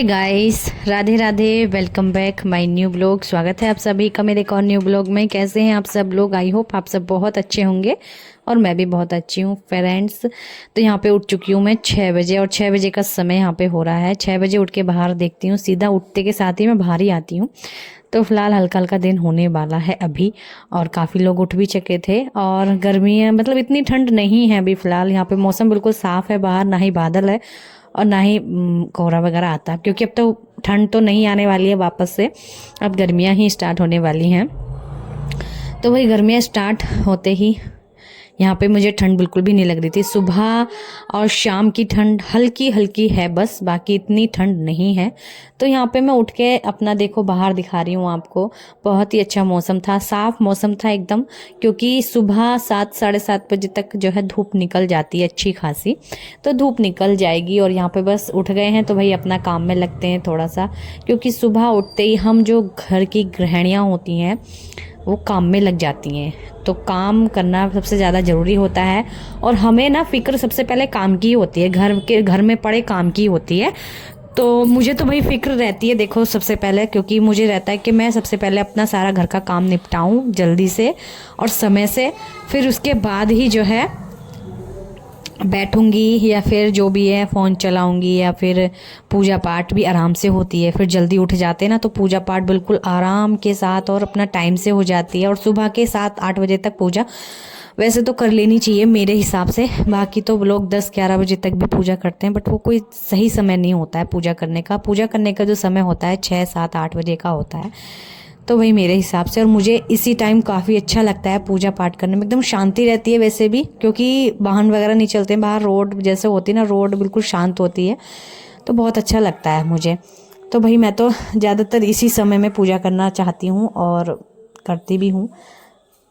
Hi guys, Radhe Radhe. Welcome back my new blog. स्वागत है आप सभी का मेरे एक और न्यू ब्लॉग में। कैसे हैं आप सब लोग? आई होप आप सब बहुत अच्छे होंगे और मैं भी बहुत अच्छी हूँ फ्रेंड्स। तो यहाँ पे उठ चुकी हूँ मैं 6 बजे और 6 बजे का समय यहाँ पे हो रहा है। 6 बजे उठ के बाहर देखती हूँ, सीधा उठते के साथ ही मैं बाहर ही आती हूँ। तो फिलहाल हल्का हल्का दिन होने वाला है अभी और काफ़ी लोग उठ भी चुके थे। और गर्मी है, मतलब इतनी ठंड नहीं है अभी फ़िलहाल। यहाँ पे मौसम बिल्कुल साफ़ है, बाहर ना ही बादल है और ना ही कोहरा वगैरह आता, क्योंकि अब तो ठंड तो नहीं आने वाली है वापस से, अब गर्मियाँ ही स्टार्ट होने वाली हैं। तो वही गर्मियाँ स्टार्ट होते ही यहाँ पे मुझे ठंड बिल्कुल भी नहीं लग रही थी। सुबह और शाम की ठंड हल्की हल्की है बस, बाकी इतनी ठंड नहीं है। तो यहाँ पे मैं उठ के अपना देखो बाहर दिखा रही हूँ आपको। बहुत ही अच्छा मौसम था, साफ मौसम था एकदम, क्योंकि सुबह 7 साढ़े 7 बजे तक जो है धूप निकल जाती है अच्छी खासी। तो धूप निकल जाएगी और यहाँ पे बस उठ गए हैं तो भाई अपना काम में लगते हैं थोड़ा सा, क्योंकि सुबह उठते ही हम जो घर की गृहिणियाँ होती हैं वो काम में लग जाती हैं। तो काम करना सबसे ज़्यादा ज़रूरी होता है और हमें ना फ़िक्र सबसे पहले काम की होती है, घर में पड़े काम की होती है। तो मुझे तो भाई फ़िक्र रहती है देखो सबसे पहले, क्योंकि मुझे रहता है कि मैं सबसे पहले अपना सारा घर का काम निपटाऊं जल्दी से और समय से, फिर उसके बाद ही जो है बैठूंगी या फिर जो भी है फ़ोन चलाऊंगी, या फिर पूजा पाठ भी आराम से होती है। फिर जल्दी उठ जाते हैं ना तो पूजा पाठ बिल्कुल आराम के साथ और अपना टाइम से हो जाती है। और सुबह के 7-8 बजे तक पूजा वैसे तो कर लेनी चाहिए मेरे हिसाब से। बाकी तो लोग 10-11 बजे तक भी पूजा करते हैं, बट वो कोई सही समय नहीं होता है पूजा करने का। पूजा करने का जो समय होता है 6-7-8 बजे का होता है। तो वही मेरे हिसाब से, और मुझे इसी टाइम काफ़ी अच्छा लगता है पूजा पाठ करने में। एकदम शांति रहती है वैसे भी, क्योंकि वाहन वगैरह नहीं चलते हैं बाहर, रोड जैसे होती है ना, रोड बिल्कुल शांत होती है, तो बहुत अच्छा लगता है मुझे। तो भाई मैं तो ज़्यादातर इसी समय में पूजा करना चाहती हूँ और करती भी हूँ,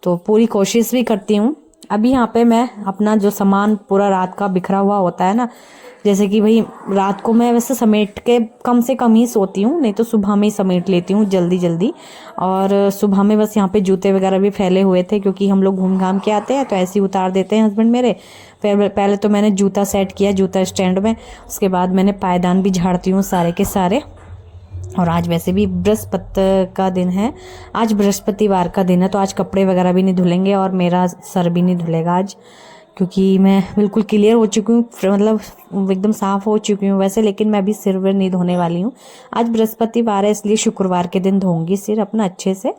तो पूरी कोशिश भी करती हूँ। अभी यहाँ पे मैं अपना जो सामान पूरा रात का बिखरा हुआ होता है ना, जैसे कि भाई रात को मैं वैसे समेट के कम से कम ही सोती हूँ, नहीं तो सुबह में ही समेट लेती हूँ जल्दी जल्दी। और सुबह में बस यहाँ पे जूते वगैरह भी फैले हुए थे, क्योंकि हम लोग घूम घाम के आते हैं तो ऐसे ही उतार देते हैं हस्बैंड मेरे। फिर पहले तो मैंने जूता सेट किया जूता स्टैंड में, उसके बाद मैंने पायदान भी झाड़ती हूँ सारे के सारे। और आज वैसे भी बृहस्पति का दिन है, आज बृहस्पतिवार का दिन है, तो आज कपड़े वगैरह भी नहीं धुलेंगे और मेरा सर भी नहीं धुलेगा आज, क्योंकि मैं बिल्कुल क्लियर हो चुकी हूँ, मतलब एकदम साफ़ हो चुकी हूँ वैसे, लेकिन मैं भी सिर वर नहीं धोने वाली हूँ। आज बृहस्पतिवार है इसलिए शुक्रवार के दिन धोऊंगी सिर अपना अच्छे से,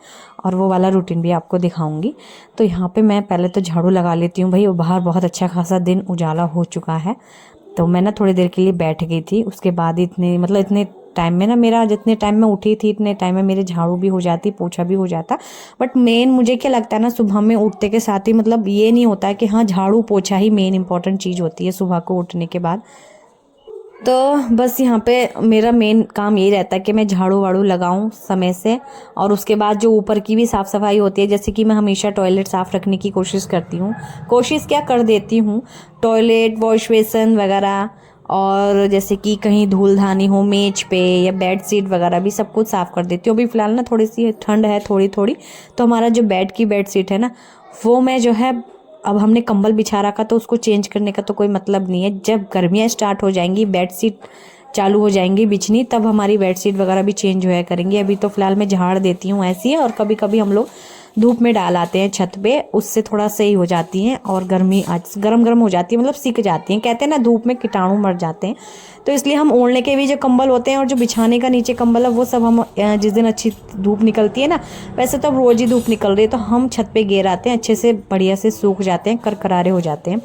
और वो वाला रूटीन भी आपको दिखाऊंगी। तो यहाँ पे मैं पहले तो झाड़ू लगा लेती हूँ भाई। बाहर बहुत अच्छा खासा दिन उजाला हो चुका है, तो मैं ना थोड़ी देर के लिए बैठ गई थी। उसके बाद इतने टाइम में ना, मेरा जितने टाइम में उठी थी इतने टाइम में मेरे झाड़ू भी हो जाती, पोछा भी हो जाता। बट मेन मुझे क्या लगता है ना, सुबह में उठते के साथ ही, मतलब ये नहीं होता है कि हाँ झाड़ू पोछा ही मेन इंपॉर्टेंट चीज़ होती है सुबह को उठने के बाद। तो बस यहाँ पे मेरा मेन काम यही रहता है कि मैं झाड़ू वाड़ू लगाऊं समय से, और उसके बाद जो ऊपर की भी साफ़ सफाई होती है, जैसे कि मैं हमेशा टॉयलेट साफ़ रखने की कोशिश करती हूँ, कोशिश क्या कर देती हूँ, टॉयलेट वॉश बेसन वगैरह। और जैसे कि कहीं धूल धानी हो मेज पे या बेड शीट वगैरह भी सब कुछ साफ़ कर देती हूँ। अभी फ़िलहाल ना थोड़ी सी ठंड है थोड़ी थोड़ी, तो हमारा जो बेड शीट है ना, वो मैं जो है, अब हमने कंबल बिछा रखा तो उसको चेंज करने का तो कोई मतलब नहीं है। जब गर्मियाँ स्टार्ट हो जाएंगी, बेडशीट चालू हो जाएंगी बिछनी, तब हमारी बेडशीट वगैरह भी चेंज होया करेंगी। अभी तो फिलहाल मैं झाड़ देती हूँ ऐसी है, और कभी कभी हम लोग धूप में डाल आते हैं छत पे, उससे थोड़ा सही हो जाती हैं और गर्मी आज गरम हो जाती है, मतलब सिक जाती हैं। कहते हैं ना धूप में कीटाणु मर जाते हैं, तो इसलिए हम ओढ़ने के भी जो कंबल होते हैं और जो बिछाने का नीचे कंबल है वो सब हम जिस दिन अच्छी धूप निकलती है ना, वैसे तो अब रोज़ ही धूप निकल रही है, तो हम छत पे गिर आते हैं, अच्छे से बढ़िया से सूख जाते हैं, करकरारे हो जाते हैं।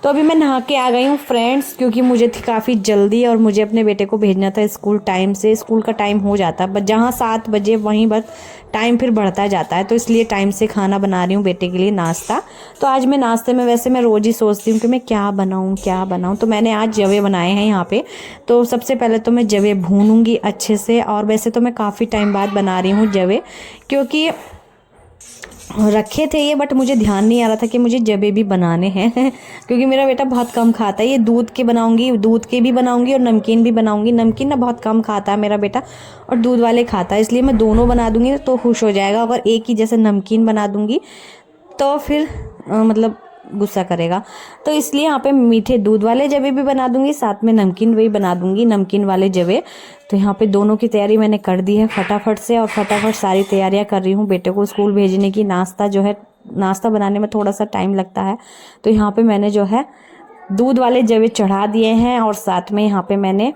तो अभी मैं नहा के आ गई हूँ फ्रेंड्स, क्योंकि मुझे थी काफ़ी जल्दी और मुझे अपने बेटे को भेजना था स्कूल टाइम से। स्कूल का टाइम हो जाता है बस, जहाँ 7 बजे वहीं बस टाइम फिर बढ़ता जाता है, तो इसलिए टाइम से खाना बना रही हूँ बेटे के लिए नाश्ता। तो आज मैं नाश्ते में, वैसे मैं रोज़ ही सोचती हूँ कि मैं क्या बनाऊँ, तो मैंने आज जवे बनाए हैं यहाँ पे। तो सबसे पहले तो मैं जवे भूनूंगी अच्छे से, और वैसे तो मैं काफ़ी टाइम बाद बना रही हूँ जवे, क्योंकि रखे थे ये, बट मुझे ध्यान नहीं आ रहा था कि मुझे जबे भी बनाने हैं क्योंकि मेरा बेटा बहुत कम खाता है। ये दूध के भी बनाऊंगी और नमकीन भी बनाऊंगी। नमकीन ना बहुत कम खाता है मेरा बेटा, और दूध वाले खाता है, इसलिए मैं दोनों बना दूंगी तो खुश हो जाएगा। अगर एक ही जैसे नमकीन बना दूंगी तो फिर मतलब गुस्सा करेगा। तो इसलिए यहाँ पे मीठे दूध वाले जवे भी बना दूंगी, साथ में नमकीन वही बना दूंगी, नमकीन वाले जवे। तो यहाँ पे दोनों की तैयारी मैंने कर दी है फटाफट से, और फटाफट सारी तैयारियाँ कर रही हूँ बेटे को स्कूल भेजने की। नाश्ता जो है, नाश्ता बनाने में थोड़ा सा टाइम लगता है, तो यहाँ पे मैंने जो है दूध वाले जवे चढ़ा दिए हैं, और साथ में यहाँ पे मैंने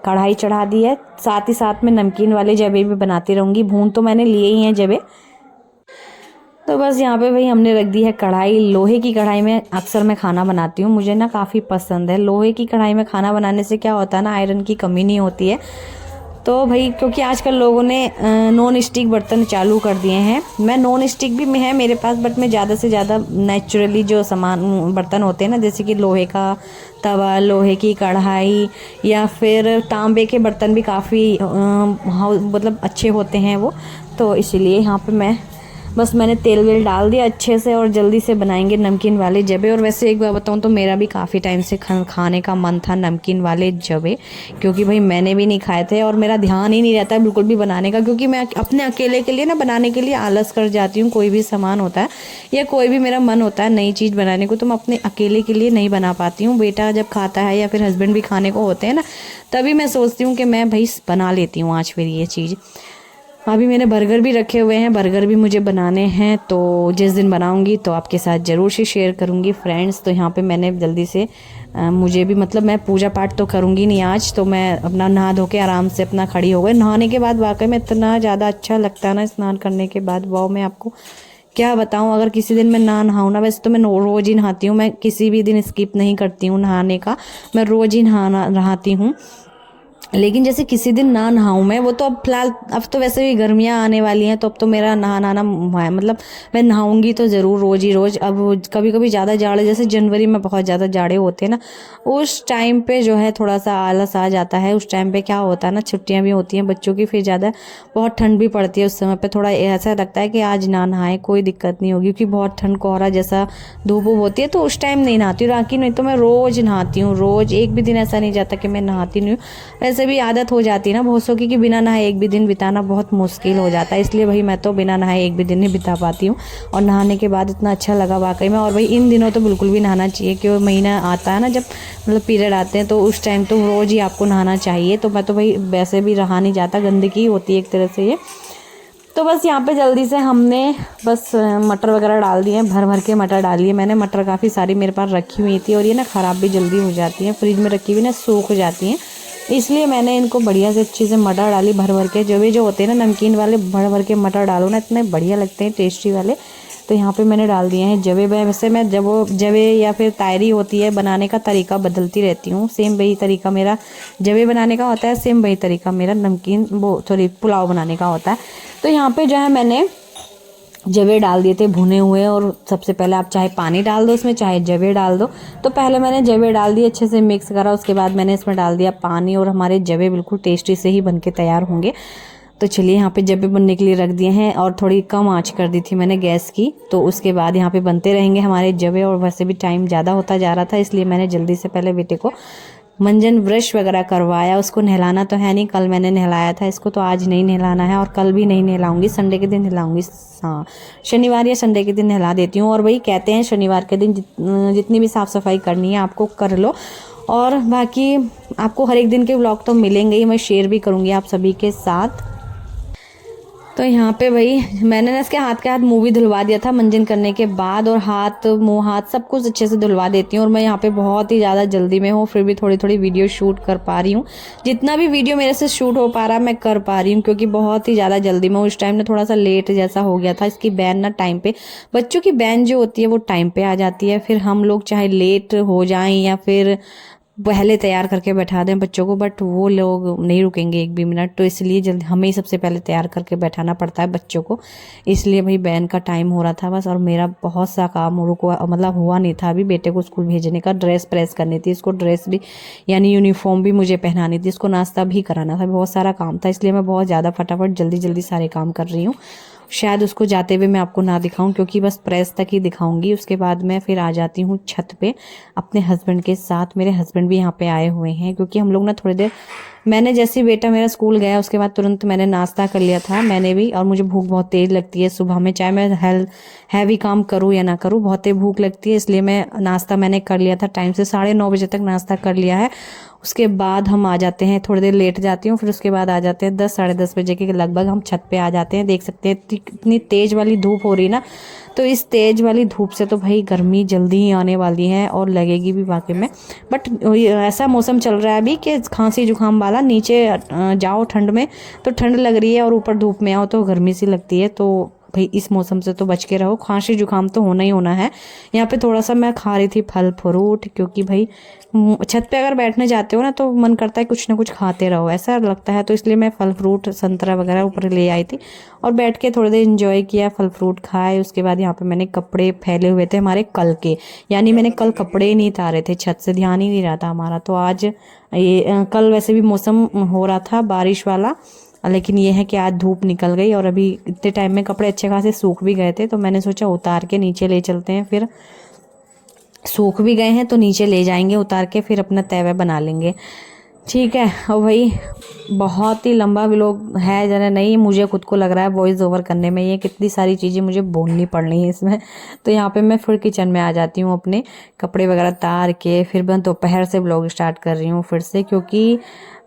कढ़ाई चढ़ा दी है। साथ ही साथ में नमकीन वाले जवे भी बनाती रहूँगी। भून तो मैंने लिए ही हैं जवे। तो बस यहाँ पे भाई हमने रख दी है कढ़ाई। लोहे की कढ़ाई में अक्सर मैं खाना बनाती हूँ, मुझे ना काफ़ी पसंद है। लोहे की कढ़ाई में खाना बनाने से क्या होता है ना, आयरन की कमी नहीं होती है। तो भाई क्योंकि आजकल लोगों ने नॉन स्टिक बर्तन चालू कर दिए हैं। मैं नॉन स्टिक भी है मेरे पास, बट मैं ज़्यादा से ज़्यादा नेचुरली जो सामान बर्तन होते हैं ना, जैसे कि लोहे का तवा, लोहे की कढ़ाई, या फिर तांबे के बर्तन भी काफ़ी मतलब अच्छे होते हैं वो। तो इसीलिए यहाँ पे मैं बस मैंने तेल वेल डाल दिया अच्छे से, और जल्दी से बनाएंगे नमकीन वाले जवे। और वैसे एक बार बताऊँ तो मेरा भी काफ़ी टाइम से खाने का मन था नमकीन वाले जवे, क्योंकि भाई मैंने भी नहीं खाए थे और मेरा ध्यान ही नहीं रहता है बिल्कुल भी बनाने का, क्योंकि मैं अपने अकेले के लिए ना बनाने के लिए आलस कर जाती हूँ। कोई भी सामान होता है या कोई भी मेरा मन होता है नई चीज़ बनाने को, तो मैं अपने अकेले के लिए नहीं बना पाती हूँ। बेटा जब खाता है या फिर हस्बैंड भी खाने को होते हैं ना, तभी मैं सोचती हूँ कि मैं भाई बना लेती हूँ आज फिर ये चीज़। अभी मैंने बर्गर भी रखे हुए हैं, बर्गर भी मुझे बनाने हैं, तो जिस दिन बनाऊंगी तो आपके साथ ज़रूर से शेयर करूंगी फ्रेंड्स। तो यहाँ पे मैंने जल्दी से मुझे भी मतलब मैं पूजा पाठ तो करूंगी नहीं आज, तो मैं अपना नहा धो के आराम से अपना खड़ी हो गई। नहाने के बाद वाकई में इतना ज़्यादा अच्छा लगता है ना स्नान करने के बाद, वाह मैं आपको क्या बताऊँ। अगर किसी दिन मैं ना नहाऊँ ना, वैसे तो मैं रोज़ ही नहाती हूँ, मैं किसी भी दिन स्किप नहीं करती हूँ नहाने का, मैं रोज़ ही नहाती हूँ। लेकिन जैसे किसी दिन ना नहाऊं मैं, वो तो अब फिलहाल अब तो वैसे भी गर्मियाँ आने वाली हैं, तो अब तो मेरा नहाना मतलब मैं नहाऊंगी तो ज़रूर रोज़ ही रोज़। अब कभी कभी ज़्यादा जाड़े, जैसे जनवरी में बहुत ज़्यादा जाड़े होते हैं ना, उस टाइम पे जो है थोड़ा सा आलस आ जाता है। उस टाइम पे क्या होता है ना, छुट्टियाँ भी होती हैं बच्चों की, फिर ज़्यादा बहुत ठंड भी पड़ती है उस समय पे, थोड़ा ऐसा लगता है कि आज ना नहाए कोई दिक्कत नहीं होगी, क्योंकि बहुत ठंड कोहरा जैसा धूप होती है, तो उस टाइम नहीं नहाती हूँ। बाकी नहीं तो मैं रोज़ नहाती हूँ, रोज़ एक भी दिन ऐसा नहीं जाता कि मैं नहाती नहीं हूँ। वैसे भी आदत हो जाती है ना बहुत सौ की, कि बिना नहाए एक भी दिन बिताना बहुत मुश्किल हो जाता है, इसलिए भाई मैं तो बिना नहाए एक भी दिन नहीं बिता पाती हूँ। और नहाने के बाद इतना अच्छा लगा वाकई में। और भाई इन दिनों तो बिल्कुल भी नहाना चाहिए, क्योंकि महीना आता है ना जब मतलब पीरियड आते हैं, तो उस टाइम तो रोज़ ही आपको नहाना चाहिए। तो मैं तो भाई वैसे भी रहा नहीं जाता, गंदगी होती है एक तरह से ये। तो बस यहाँ पे जल्दी से हमने बस मटर वगैरह डाल दिए, भर भर के मटर डाल लिए मैंने। मटर काफ़ी सारी मेरे पास रखी हुई थी, और ये ना ख़राब भी जल्दी हो जाती हैं, फ्रिज में रखी हुई ना सूख जाती हैं, इसलिए मैंने इनको बढ़िया से अच्छे से मटर डाली भर भर के। जो होते हैं ना नमकीन वाले, भर भर के मटर डालो ना, इतने बढ़िया लगते हैं टेस्टी वाले। तो यहाँ पे मैंने डाल दिए हैं जवे। वैसे मैं जब वो जवे या फिर तायरी होती है, बनाने का तरीका बदलती रहती हूँ। सेम वही तरीका मेरा जवे बनाने का होता है, सेम वही तरीका मेरा नमकीन वो सॉरी पुलाव बनाने का होता है। तो यहाँ पे जो है मैंने जवे डाल दिए थे भुने हुए, और सबसे पहले आप चाहे पानी डाल दो उसमें, चाहे जवे डाल दो। तो पहले मैंने जवे डाल दिए, अच्छे से मिक्स करा, उसके बाद मैंने इसमें डाल दिया पानी, और हमारे जवे बिल्कुल टेस्टी से ही बन के तैयार होंगे। तो चलिए यहाँ पे जवे बनने के लिए रख दिए हैं, और थोड़ी कम आंच कर दी थी मैंने गैस की। तो उसके बाद यहाँ पे बनते रहेंगे हमारे जवे, और वैसे भी टाइम ज़्यादा होता जा रहा था, इसलिए मैंने जल्दी से पहले बेटे को मंजन ब्रश वगैरह करवाया। उसको नहलाना तो है नहीं, कल मैंने नहलाया था इसको, तो आज नहीं नहलाना है, और कल भी नहीं नहलाऊंगी, संडे के दिन नहलाऊंगी। हाँ, शनिवार या संडे के दिन नहला देती हूँ। और वही कहते हैं शनिवार के दिन जितनी भी साफ़ सफाई करनी है आपको कर लो, और बाकी आपको हर एक दिन के व्लॉग तो मिलेंगे ही, मैं शेयर भी करूँगी आप सभी के साथ। तो यहाँ पे भाई मैंने ना इसके हाथ के हाथ मुँह भी धुलवा दिया था मंजन करने के बाद, और हाथ मुँह हाथ सब कुछ अच्छे से धुलवा देती हूँ। और मैं यहाँ पे बहुत ही ज़्यादा जल्दी में हूँ, फिर भी थोड़ी थोड़ी वीडियो शूट कर पा रही हूँ। जितना भी वीडियो मेरे से शूट हो पा रहा मैं कर पा रही हूँ, क्योंकि बहुत ही ज़्यादा जल्दी में। उस टाइम ना थोड़ा सा लेट जैसा हो गया था, इसकी बैन ना टाइम पे, बच्चों की बैन जो होती है वो टाइम पे आ जाती है, फिर हम लोग चाहे लेट हो जाएं या फिर पहले तैयार करके बैठा दें बच्चों को, बट वो लोग नहीं रुकेंगे एक भी मिनट, तो इसलिए जल्दी हमें ही सबसे पहले तैयार करके बैठाना पड़ता है बच्चों को। इसलिए भाई बैन का टाइम हो रहा था बस, और मेरा बहुत सा काम रुको मतलब हुआ नहीं था अभी बेटे को स्कूल भेजने का। ड्रेस प्रेस करनी थी, इसको ड्रेस भी यानी यूनिफॉर्म भी मुझे पहनानी थी, इसको नाश्ता भी कराना था, बहुत सारा काम था, इसलिए मैं बहुत ज़्यादा फटाफट जल्दी जल्दी सारे काम कर रही हूँ। शायद उसको जाते हुए मैं आपको ना दिखाऊं, क्योंकि बस प्रेस तक ही दिखाऊंगी। उसके बाद मैं फिर आ जाती हूँ छत पे अपने हस्बैंड के साथ। मेरे हस्बैंड भी यहाँ पे आए हुए हैं, क्योंकि हम लोग ना थोड़ी देर, मैंने जैसे ही बेटा मेरा स्कूल गया उसके बाद तुरंत मैंने नाश्ता कर लिया था मैंने भी। और मुझे भूख बहुत तेज लगती है सुबह में, चाहे मैं हैवी काम करूँ या ना करूँ, बहुत तेज भूख लगती है। इसलिए मैं नाश्ता मैंने कर लिया था टाइम से, 9:30 बजे तक नाश्ता कर लिया है। उसके बाद हम आ जाते हैं, थोड़ी देर लेट जाती हूँ, फिर उसके बाद आ जाते हैं 10 साढ़े 10 बजे के लगभग हम छत पे आ जाते हैं। देख सकते हैं इतनी तेज वाली धूप हो रही है ना, तो इस तेज वाली धूप से तो भाई गर्मी जल्दी ही आने वाली है और लगेगी भी वाकई में। बट ऐसा मौसम चल रहा है अभी कि खांसी जुकाम वाला, नीचे जाओ ठंड में तो ठंड लग रही है और ऊपर धूप में आओ तो गर्मी सी लगती है। तो भाई इस मौसम से तो बच के रहो, खांसी जुकाम तो होना ही होना है। यहाँ पे थोड़ा सा मैं खा रही थी फल फ्रूट, क्योंकि भाई छत पे अगर बैठने जाते हो ना तो मन करता है कुछ ना कुछ खाते रहो, ऐसा लगता है। तो इसलिए मैं फल फ्रूट संतरा वगैरह ऊपर ले आई थी और बैठ के थोड़ी देर इंजॉय किया, फल फ्रूट खाए। उसके बाद यहाँ पे मैंने कपड़े फैले हुए थे हमारे कल के, यानी मैंने कल कपड़े ही नहीं उतारे थे छत से, ध्यान ही नहीं रहा था हमारा। तो आज ये कल वैसे भी मौसम हो रहा था बारिश वाला, लेकिन ये है कि आज धूप निकल गई और अभी इतने टाइम में कपड़े अच्छे खासे सूख भी गए थे। तो मैंने सोचा उतार के नीचे ले चलते हैं, फिर सूख भी गए हैं तो नीचे ले जाएंगे उतार के, फिर अपना तैवे बना लेंगे। ठीक है। और भाई बहुत ही लंबा व्लॉग है, जरा नहीं मुझे खुद को लग रहा है वॉइस ओवर करने में, ये कितनी सारी चीज़ें मुझे बोलनी पड़ रही है इसमें। तो यहाँ पे मैं फिर किचन में आ जाती हूँ, अपने कपड़े वगैरह तार के फिर मैं दोपहर से व्लॉग स्टार्ट कर रही हूँ फिर से, क्योंकि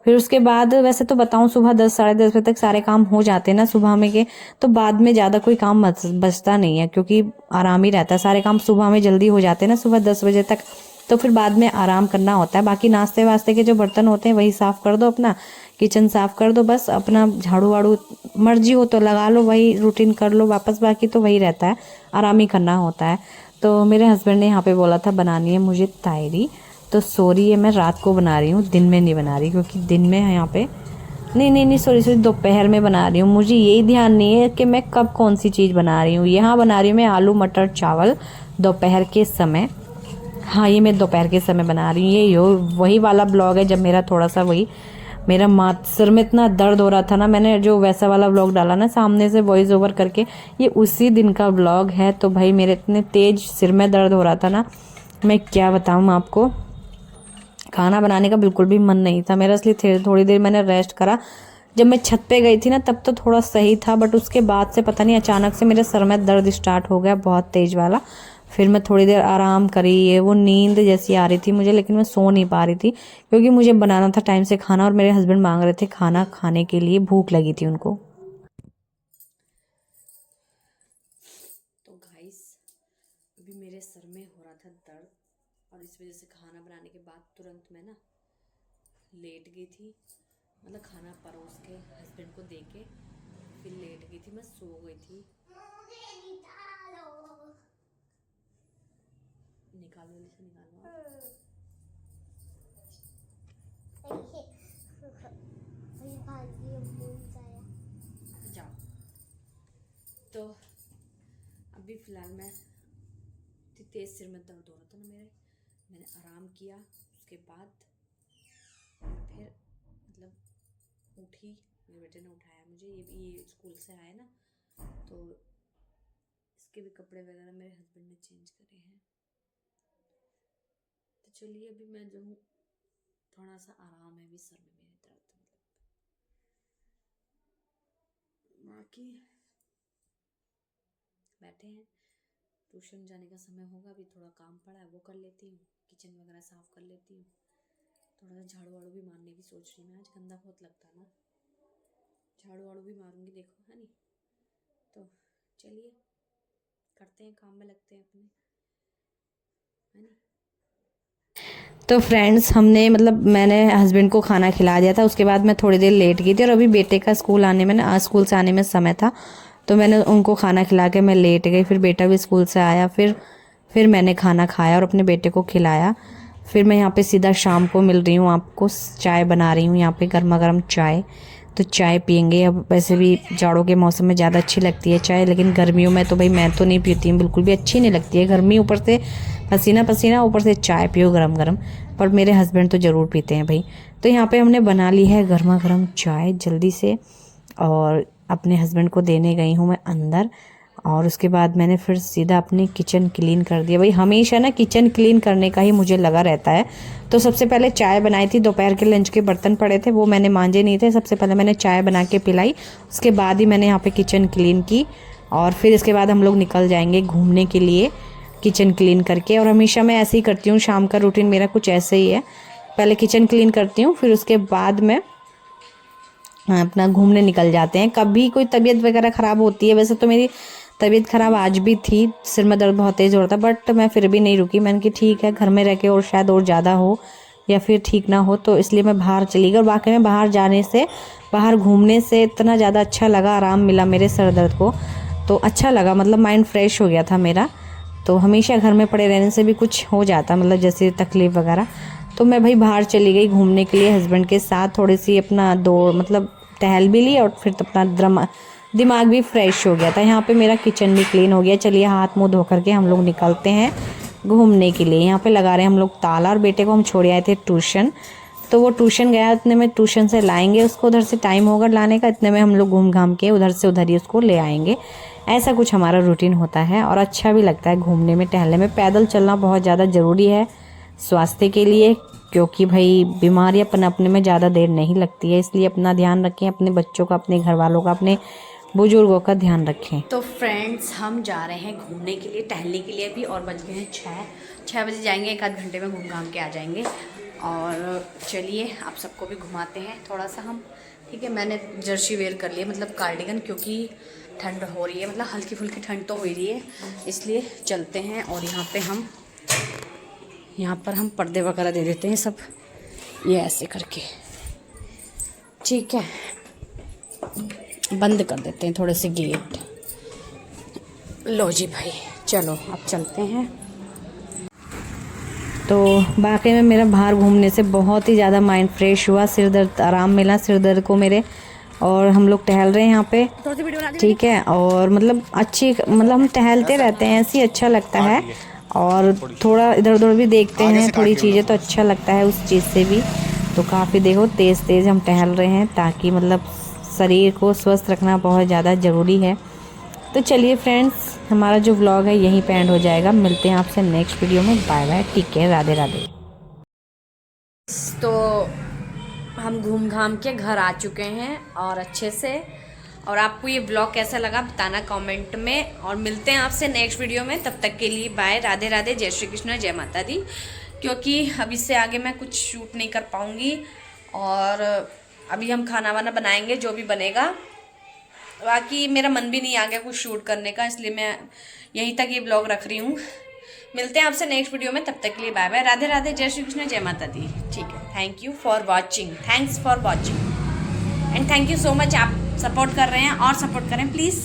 फिर उसके बाद वैसे तो बताऊँ सुबह 10 साढ़े 10 बजे तक सारे काम हो जाते हैं ना सुबह में के, तो बाद में ज़्यादा कोई काम बचता नहीं है, क्योंकि आराम ही रहता है। सारे काम सुबह में जल्दी हो जाते हैं ना सुबह 10 बजे तक, तो फिर बाद में आराम करना होता है। बाकी नाश्ते वास्ते के जो बर्तन होते हैं वही साफ़ कर दो, अपना किचन साफ़ कर दो, बस अपना झाड़ू वाड़ू मर्जी हो तो लगा लो, वही रूटीन कर लो वापस, बाकी तो वही रहता है, आराम ही करना होता है। तो मेरे हस्बैंड ने यहाँ पे बोला था बनानी है मुझे तायरी, तो सॉरी ये मैं रात को बना रही हूँ, दिन में नहीं बना रही, क्योंकि दिन में यहाँ पे नहीं सॉरी दोपहर में बना रही हूँ। मुझे यही ध्यान नहीं है कि मैं कब कौन सी चीज़ बना रही हूँ। यहाँ बना रही हूँ मैं आलू मटर चावल दोपहर के समय। हाँ ये मैं दोपहर के समय बना रही हूँ। ये वही वाला ब्लॉग है जब मेरा थोड़ा सा वही मेरा सिर में इतना दर्द हो रहा था ना, मैंने जो वैसा वाला व्लॉग डाला ना सामने से वॉइस ओवर करके, ये उसी दिन का व्लॉग है। तो भाई मेरे इतने तेज सिर में दर्द हो रहा था ना, मैं क्या बताऊँ आपको, खाना बनाने का बिल्कुल भी मन नहीं था मेरा, इसलिए थोड़ी देर मैंने रेस्ट करा। जब मैं छत पे गई थी ना तब तो थोड़ा सही था, बट उसके बाद से पता नहीं अचानक से मेरे सर में दर्द स्टार्ट हो गया बहुत तेज वाला। फिर मैं थोड़ी देर आराम करी, ये वो नींद जैसी आ रही थी मुझे, लेकिन मैं सो नहीं पा रही थी, क्योंकि मुझे बनाना था टाइम से खाना और मेरे हस्बैंड मांग रहे थे खाना खाने के लिए, भूख लगी थी उनको। तो गाइस अभी मेरे सर में हो रहा था दर्द और इस वजह से खाना बनाने के बाद तुरंत मैं ना लेट गई थी, मतलब खाना परोस के हस्बैंड को दे के फिर लेट गई थी, मैं सो गई थी। निकालो इसे, निकालो जाओ। तो अभी फ़िलहाल मैं तेज़ सिर में दर्द हो रहा था ना मेरे, मैंने आराम किया। उसके बाद फिर मतलब उठी, मेरे बेटे ने उठाया मुझे, ये स्कूल से आए ना, तो इसके भी कपड़े वगैरह मेरे हस्बैंड ने चेंज करे हैं। तो चलिए अभी मैं जो हूँ थोड़ा सा आराम है अभी सर में मेरे दर्द, मतलब बाकी बैठे हैं। ट्यूशन जाने का समय होगा, अभी थोड़ा काम पड़ा है वो कर लेती हूँ, किचन वगैरह साफ़ कर लेती हूँ, थोड़ा सा झाड़ू वाड़ू भी मारने की सोच रही हूँ। आज गंदा बहुत लगता है ना, झाड़ू वाड़ू भी मारूंगी देखो, है नहीं। तो चलिए करते हैं, काम में लगते हैं अपने, है नहीं। तो फ्रेंड्स हमने मतलब मैंने हस्बैंड को खाना खिला दिया था, उसके बाद मैं थोड़ी देर लेट गई थी और अभी बेटे का स्कूल आने में ना, स्कूल से आने में समय था, तो मैंने उनको खाना खिला के मैं लेट गई। फिर बेटा भी स्कूल से आया, फिर मैंने खाना खाया और अपने बेटे को खिलाया। फिर मैं यहाँ पे सीधा शाम को मिल रही हूँ आपको, चाय बना रही हूँ यहाँ पे गर्मा गर्म चाय, तो चाय पियेंगे। अब वैसे भी जाड़ों के मौसम में ज़्यादा अच्छी लगती है चाय, लेकिन गर्मियों में तो भाई मैं तो नहीं पीती हूँ, बिल्कुल भी अच्छी नहीं लगती है गर्मी, ऊपर से पसीना पसीना, ऊपर से चाय पियो गरम गरम, पर मेरे हस्बैंड तो ज़रूर पीते हैं भाई। तो यहाँ पे हमने बना ली है गर्मा गर्म चाय जल्दी से, और अपने हस्बैंड को देने गई हूँ मैं अंदर। और उसके बाद मैंने फिर सीधा अपनी किचन क्लीन कर दिया। भाई हमेशा ना किचन क्लीन करने का ही मुझे लगा रहता है। तो सबसे पहले चाय बनाई थी, दोपहर के लंच के बर्तन पड़े थे वो मैंने मांजे नहीं थे, सबसे पहले मैंने चाय बना के पिलाई, उसके बाद ही मैंने यहाँ पे किचन क्लीन की। और फिर इसके बाद हम लोग निकल जाएंगे घूमने के लिए किचन क्लीन करके। और हमेशा मैं ऐसे ही करती हूँ, शाम का रूटीन मेरा कुछ ऐसे ही है, पहले किचन क्लीन करती हूँ फिर उसके बाद मैं अपना घूमने निकल जाते हैं। कभी कोई तबीयत वगैरह ख़राब होती है, वैसे तो मेरी तबीयत ख़राब आज भी थी, सिर में दर्द बहुत तेज़ हो रहा था, बट मैं फिर भी नहीं रुकी। मैंने कि ठीक है घर में रह के और शायद और ज़्यादा हो या फिर ठीक ना हो, तो इसलिए मैं बाहर चली गई। और वाकई में बाहर जाने से, बाहर घूमने से इतना ज़्यादा अच्छा लगा, आराम मिला मेरे सर दर्द को, तो अच्छा लगा, मतलब माइंड फ्रेश हो गया था मेरा। तो हमेशा घर में पड़े रहने से भी कुछ हो जाता, मतलब जैसे तकलीफ़ वगैरह। तो मैं भाई बाहर चली गई घूमने के लिए हस्बैंड के साथ, थोड़ी सी अपना दौड़ मतलब टहल भी ली और फिर तो अपना दिमाग भी फ्रेश हो गया था। यहाँ पे मेरा किचन भी क्लीन हो गया। चलिए हाथ मुंह धो करके हम लोग निकलते हैं घूमने के लिए। यहाँ पे लगा रहे हैं हम लोग ताला, और बेटे को हम छोड़ आए थे ट्यूशन, तो वो ट्यूशन गया, इतने में ट्यूशन से लाएंगे उसको, उधर से टाइम होगा लाने का, इतने में हम लोग घूम घाम के उधर से उधर ही उसको ले आएंगे। ऐसा कुछ हमारा रूटीन होता है और अच्छा भी लगता है घूमने में टहलने में। पैदल चलना बहुत ज़्यादा ज़रूरी है स्वास्थ्य के लिए, क्योंकि भाई बीमारियाँ पनपने में ज़्यादा देर नहीं लगती है। इसलिए अपना ध्यान रखें, अपने बच्चों का, अपने घर वालों का, अपने बुजुर्गों का ध्यान रखें। तो फ्रेंड्स हम जा रहे हैं घूमने के लिए, टहलने के लिए भी, और बज गए हैं 6 बजे जाएंगे, एक आध घंटे में घूम घाम के आ जाएंगे। और चलिए आप सबको भी घुमाते हैं थोड़ा सा हम, ठीक है। मैंने जर्सी वेयर कर लिया, मतलब कार्डिगन, क्योंकि ठंड हो रही है, मतलब हल्की फुल्की ठंड तो हो रही है, इसलिए चलते हैं। और यहाँ पर हम पर्दे वगैरह दे देते हैं सब, ये ऐसे करके, ठीक है, बंद कर देते हैं थोड़े से गेट। लो जी भाई चलो अब चलते हैं। तो वाकई में मेरा बाहर घूमने से बहुत ही ज़्यादा माइंड फ्रेश हुआ, सिर दर्द आराम मिला सिर दर्द को मेरे। और हम लोग टहल रहे हैं यहाँ पे, ठीक है। और मतलब मतलब हम टहलते रहते हैं, ऐसे ही अच्छा लगता है। और थोड़ा इधर उधर भी देखते हैं थोड़ी चीज़ें, तो अच्छा लगता है उस चीज़ से भी। तो काफ़ी देखो तेज़ तेज़ हम टहल रहे हैं, ताकि मतलब शरीर को स्वस्थ रखना बहुत ज़्यादा ज़रूरी है। तो चलिए फ्रेंड्स, हमारा जो व्लॉग है यहीं पे एंड हो जाएगा। मिलते हैं आपसे नेक्स्ट वीडियो में। बाय बाय, ठीक है, राधे राधे। तो हम घूम घाम के घर आ चुके हैं और अच्छे से। और आपको ये ब्लॉग कैसा लगा बताना कमेंट में, और मिलते हैं आपसे नेक्स्ट वीडियो में। तब तक के लिए बाय, राधे राधे, जय श्री कृष्ण, जय माता दी। क्योंकि अब इससे आगे मैं कुछ शूट नहीं कर पाऊँगी, और अभी हम खाना वाना बनाएंगे जो भी बनेगा। बाकी मेरा मन भी नहीं आ गया कुछ शूट करने का, इसलिए मैं यहीं तक ये ब्लॉग रख रही हूँ। मिलते हैं आपसे नेक्स्ट वीडियो में, तब तक के लिए बाय बाय, राधे राधे, जय श्री कृष्ण, जय माता दी, ठीक है। Thank you for watching, thanks for watching and thank you so much. आप सपोर्ट कर रहे हैं और सपोर्ट करें प्लीज़।